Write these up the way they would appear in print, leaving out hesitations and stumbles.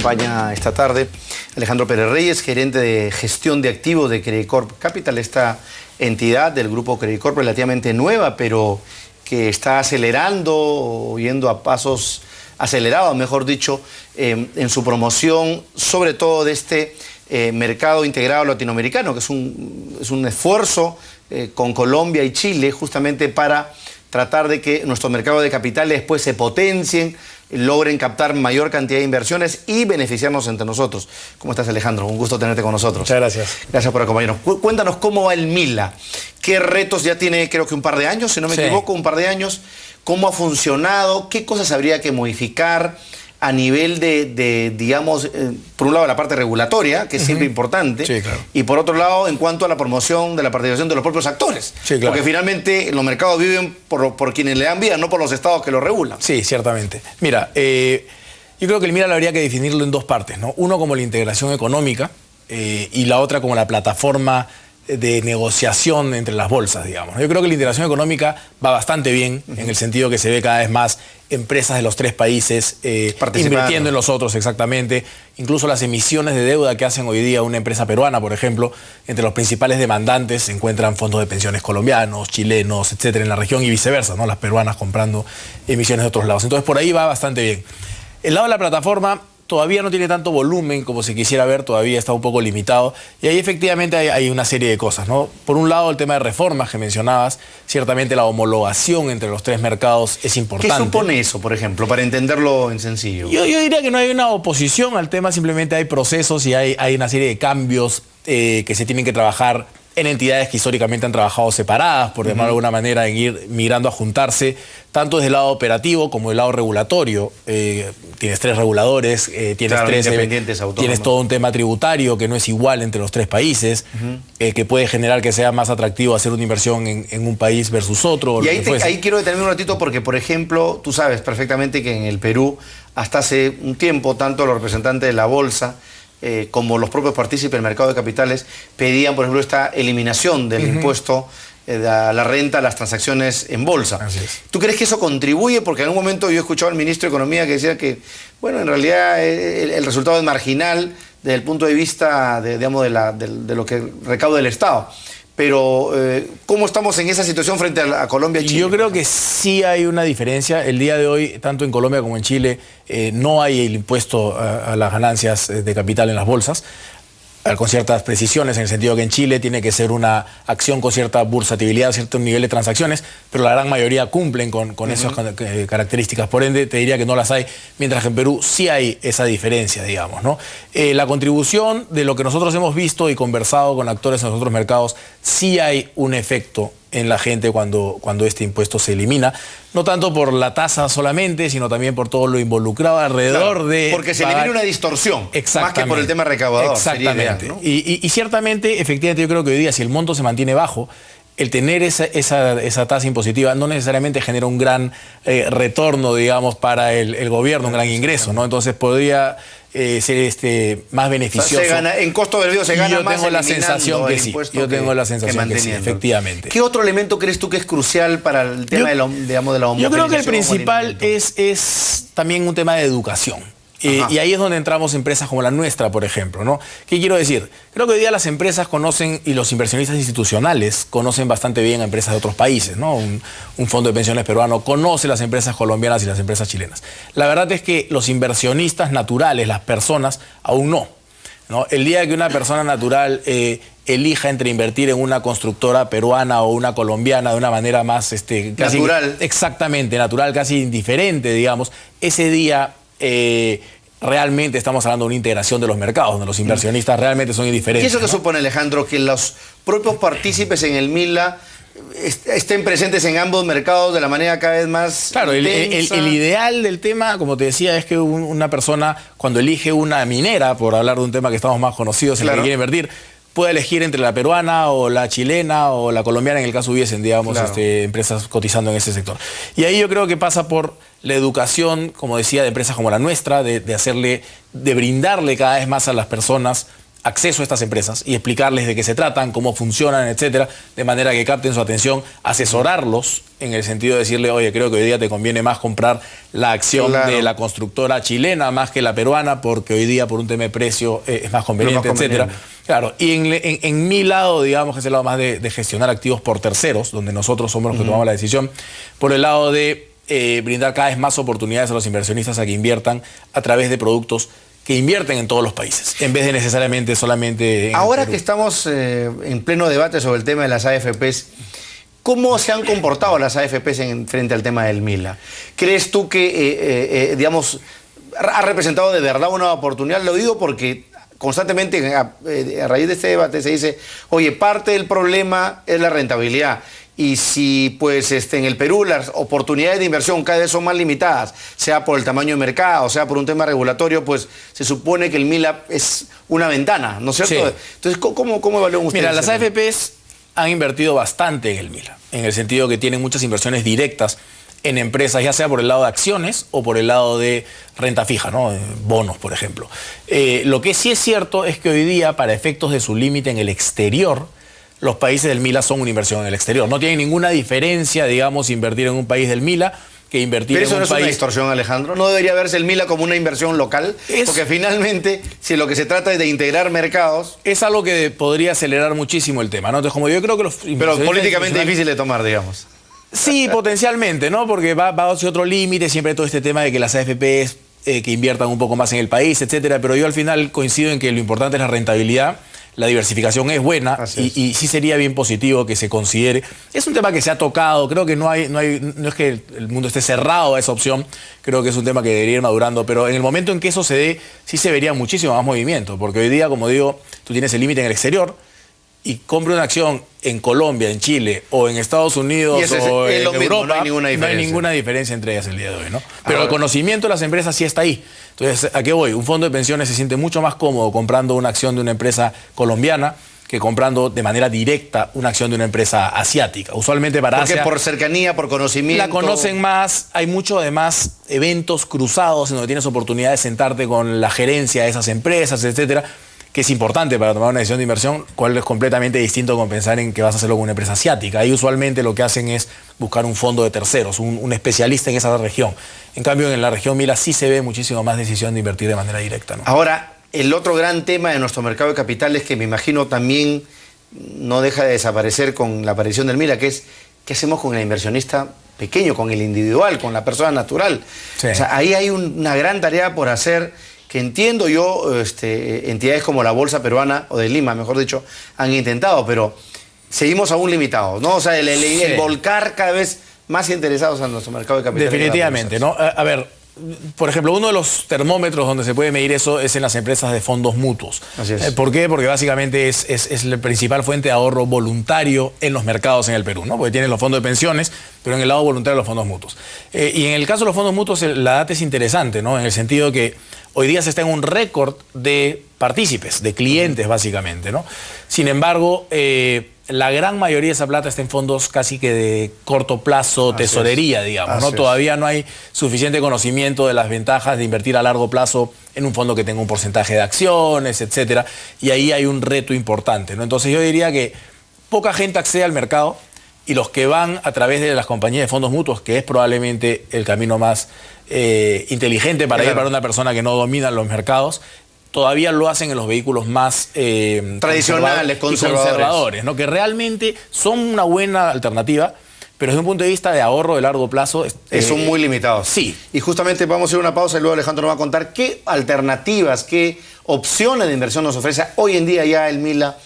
acompaña esta tarde Alejandro Pérez Reyes, gerente de gestión de activos de Credicorp Capital, esta entidad del grupo Credicorp relativamente nueva, pero que está acelerando, yendo a pasos acelerados, mejor dicho, en su promoción, sobre todo de este mercado integrado latinoamericano, que es un esfuerzo con Colombia y Chile justamente para tratar de que nuestros mercados de capitales después se potencien, logren captar mayor cantidad de inversiones y beneficiarnos entre nosotros. ¿Cómo estás, Alejandro? Un gusto tenerte con nosotros. Muchas gracias. Gracias por acompañarnos. Cuéntanos cómo va el MILA. ¿Qué retos ya tiene, creo que un par de años, si no me equivoco, un par de años? ¿Cómo ha funcionado? ¿Qué cosas habría que modificar a nivel digamos, por un lado la parte regulatoria, que es siempre importante, sí, claro, y por otro lado en cuanto a la promoción de la participación de los propios actores? Sí, claro. Porque finalmente los mercados viven por quienes le dan vida, no por los estados que lo regulan. Sí, ciertamente. Mira, yo creo que el MILA habría que definirlo en dos partes, ¿no? Uno como la integración económica y la otra como la plataforma de negociación entre las bolsas, digamos. Yo creo que la integración económica va bastante bien, en el sentido que se ve cada vez más empresas de los tres países invirtiendo en los otros, exactamente. Incluso las emisiones de deuda que hacen hoy día una empresa peruana, por ejemplo, entre los principales demandantes se encuentran fondos de pensiones colombianos, chilenos, etcétera, en la región y viceversa, ¿no? Las peruanas comprando emisiones de otros lados. Entonces, por ahí va bastante bien. El lado de la plataforma todavía no tiene tanto volumen como se quisiera ver, todavía está un poco limitado, y ahí efectivamente hay una serie de cosas, ¿no? Por un lado, el tema de reformas que mencionabas, ciertamente la homologación entre los tres mercados es importante. ¿Qué supone eso, por ejemplo, para entenderlo en sencillo? Yo diría que no hay una oposición al tema, simplemente hay procesos y hay una serie de cambios que se tienen que trabajar en entidades que históricamente han trabajado separadas, por llamarlo de alguna manera, en ir migrando a juntarse, tanto desde el lado operativo como del lado regulatorio. Tienes tres reguladores, tienes todo un tema tributario que no es igual entre los tres países, que puede generar que sea más atractivo hacer una inversión en un país versus otro. Y ahí quiero detenerme un ratito porque, por ejemplo, tú sabes perfectamente que en el Perú, hasta hace un tiempo, tanto los representantes de la bolsa como los propios partícipes del mercado de capitales pedían, por ejemplo, esta eliminación del impuesto a la renta a las transacciones en bolsa. Así es. ¿Tú crees que eso contribuye? Porque en algún momento yo he escuchado al ministro de Economía que decía que, bueno, en realidad el resultado es marginal desde el punto de vista, digamos, de lo que recauda el Estado. Pero, ¿cómo estamos en esa situación frente a Colombia y Chile? Yo creo que sí hay una diferencia. El día de hoy, tanto en Colombia como en Chile, no hay el impuesto a las ganancias de capital en las bolsas, con ciertas precisiones, en el sentido que en Chile tiene que ser una acción con cierta bursatilidad, cierto nivel de transacciones, pero la gran mayoría cumplen con esas características. Por ende, te diría que no las hay, mientras que en Perú sí hay esa diferencia, digamos, ¿no? La contribución de lo que nosotros hemos visto y conversado con actores en los otros mercados, sí hay un efecto en la gente cuando este impuesto se elimina, no tanto por la tasa solamente, sino también por todo lo involucrado alrededor de... Porque se elimina una distorsión, más que por el tema recaudador. Exactamente. Ideal, ¿no? Y ciertamente, efectivamente, yo creo que hoy día, si el monto se mantiene bajo, el tener esa tasa impositiva no necesariamente genera un gran retorno, digamos, para el gobierno, un gran ingreso, ¿no? Entonces podría ser más beneficioso. O sea, en costo del video se gana más. Yo tengo la sensación que sí. Yo tengo la sensación que sí, efectivamente. ¿Qué otro elemento crees tú que es crucial para el tema de la homogenización? Yo creo que el principal es también un tema de educación. Y ahí es donde entramos empresas como la nuestra, por ejemplo, ¿no? ¿Qué quiero decir? Creo que hoy día las empresas conocen, y los inversionistas institucionales conocen bastante bien a empresas de otros países, ¿no? Un fondo de pensiones peruano conoce las empresas colombianas y las empresas chilenas. La verdad es que los inversionistas naturales, las personas, aún no. El día que una persona natural elija entre invertir en una constructora peruana o una colombiana de una manera más... casi, natural. Exactamente, natural, casi indiferente, digamos, ese día... realmente estamos hablando de una integración de los mercados, donde los inversionistas realmente son indiferentes. ¿Y eso qué supone, Alejandro? Que los propios partícipes en el MILA estén presentes en ambos mercados de la manera cada vez más Claro, el ideal del tema, como te decía, es que una persona, cuando elige una minera, por hablar de un tema que estamos más conocidos en el que quiere invertir, puede elegir entre la peruana o la chilena o la colombiana, en el caso hubiesen, digamos, empresas cotizando en ese sector. Y ahí yo creo que pasa por la educación, como decía, de empresas como la nuestra, de brindarle cada vez más a las personas acceso a estas empresas y explicarles de qué se tratan, cómo funcionan, etcétera, de manera que capten su atención, asesorarlos en el sentido de decirle, oye, creo que hoy día te conviene más comprar la acción de la constructora chilena más que la peruana, porque hoy día por un tema de precio es más conveniente, etcétera. Claro, y en mi lado, digamos, que es el lado más de gestionar activos por terceros, donde nosotros somos los que tomamos la decisión, por el lado de brindar cada vez más oportunidades a los inversionistas a que inviertan a través de productos que invierten en todos los países, en vez de necesariamente solamente en Ahora que estamos en pleno debate sobre el tema de las AFPs, ¿cómo se han comportado las AFPs frente al tema del MILA? ¿Crees tú que, digamos, ha representado de verdad una oportunidad? Lo digo porque constantemente a raíz de este debate se dice, oye, parte del problema es la rentabilidad. Y si pues en el Perú las oportunidades de inversión cada vez son más limitadas, sea por el tamaño de mercado, sea por un tema regulatorio, pues se supone que el MILA es una ventana, ¿no es cierto? Sí. Entonces, ¿cómo evalúan ustedes? Mira, las AFPs han invertido bastante en el MILA, en el sentido que tienen muchas inversiones directas en empresas, ya sea por el lado de acciones o por el lado de renta fija, ¿no? Bonos, por ejemplo. Lo que sí es cierto es que hoy día, para efectos de su límite en el exterior, los países del MILA son una inversión en el exterior. No tiene ninguna diferencia, digamos, invertir en un país del MILA que invertir en un país... Pero eso no es una distorsión, Alejandro. ¿No debería verse el MILA como una inversión local? Porque finalmente, si lo que se trata es de integrar mercados... Es algo que podría acelerar muchísimo el tema, ¿no? Entonces, como yo creo que los... Pero políticamente difícil de tomar, digamos. Sí, potencialmente, ¿no? Porque va hacia otro límite, siempre todo este tema de que las AFPs que inviertan un poco más en el país, etcétera. Pero yo al final coincido en que lo importante es la rentabilidad. La diversificación es buena y sí sería bien positivo que se considere. Es un tema que se ha tocado, creo que no es que el mundo esté cerrado a esa opción, creo que es un tema que debería ir madurando, pero en el momento en que eso se dé, sí se vería muchísimo más movimiento, porque hoy día, como digo, tú tienes el límite en el exterior y compre una acción en Colombia, en Chile o en Estados Unidos o en Europa, no hay ninguna diferencia entre ellas el día de hoy, ¿no? Pero el conocimiento de las empresas sí está ahí. Entonces, ¿a qué voy? Un fondo de pensiones se siente mucho más cómodo comprando una acción de una empresa colombiana que comprando de manera directa una acción de una empresa asiática. Usualmente para Asia... Porque por cercanía, por conocimiento... La conocen más, hay mucho además eventos cruzados en donde tienes oportunidad de sentarte con la gerencia de esas empresas, etcétera, que es importante para tomar una decisión de inversión, cual es completamente distinto con pensar en que vas a hacerlo con una empresa asiática. Ahí usualmente lo que hacen es buscar un fondo de terceros, un especialista en esa región. En cambio, en la región MILA sí se ve muchísimo más decisión de invertir de manera directa, ¿no? Ahora, el otro gran tema de nuestro mercado de capitales que me imagino también no deja de desaparecer con la aparición del MILA, que es ¿qué hacemos con el inversionista pequeño, con el individual, con la persona natural? Sí. O sea, ahí hay una gran tarea por hacer, que entiendo yo, entidades como la Bolsa Peruana, o de Lima, mejor dicho, han intentado, pero seguimos aún limitados, ¿no? O sea, el volcar cada vez más interesados en nuestro mercado de capitales. Definitivamente, ¿no? A ver, por ejemplo, uno de los termómetros donde se puede medir eso es en las empresas de fondos mutuos. Así es. ¿Por qué? Porque básicamente es la principal fuente de ahorro voluntario en los mercados en el Perú, ¿no? Porque tienes los fondos de pensiones, pero en el lado voluntario los fondos mutuos. Y en el caso de los fondos mutuos, la data es interesante, ¿no? En el sentido que hoy día se está en un récord de partícipes, de clientes, básicamente, ¿no? Sin embargo, la gran mayoría de esa plata está en fondos casi que de corto plazo, tesorería, digamos, ¿no? Todavía no hay suficiente conocimiento de las ventajas de invertir a largo plazo en un fondo que tenga un porcentaje de acciones, etcétera, y ahí hay un reto importante, ¿no? Entonces yo diría que poca gente accede al mercado y los que van a través de las compañías de fondos mutuos, que es probablemente el camino más inteligente para ir para una persona que no domina los mercados, todavía lo hacen en los vehículos más tradicionales, conservadores, ¿no? Que realmente son una buena alternativa, pero desde un punto de vista de ahorro de largo plazo... son muy limitados. Sí. Y justamente vamos a hacer una pausa y luego Alejandro nos va a contar qué alternativas, qué opciones de inversión nos ofrece hoy en día ya el MILA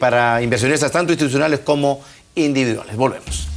para inversionistas tanto institucionales como individuales. Volvemos.